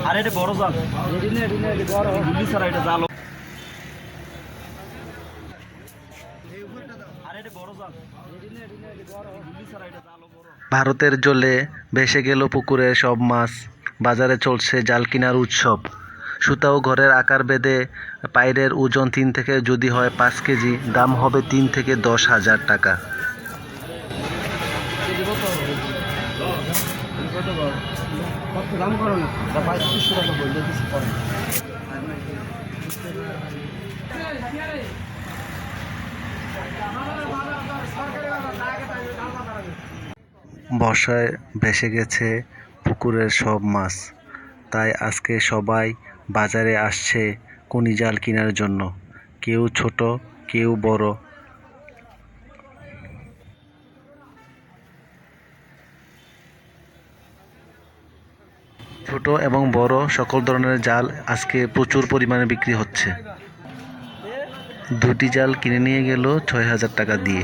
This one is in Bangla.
আরে এটা বড় জাল, বড় গুলি ছাড়া এটা জাল। আরে এটা বড় জাল, গুলি ছাড়া এটা জাল বড়। ভারতের জলে ভেসে গেল পুকুরের সব মাছ, বাজারে চলছে জাল কেনার উৎসব। সুতা ও ঘরের আকার বেঁধে পাইরের ওজন 3 থেকে যদি হয় 5 কেজি, দাম হবে 3 থেকে 10,000 টাকা। বর্ষায় ভেসে গেছে পুকুরের সব মাছ, তাই আজকে সবাই বাজারে আসছে কুনি জাল কেনার জন্য। কেউ ছোট, কেউ বড়। ছোট এবং বড় সকল ধরনের জাল আজকে প্রচুর পরিমাণে বিক্রি হচ্ছে। দুটি জাল কিনে নিয়ে গেল 6,000 টাকা দিয়ে।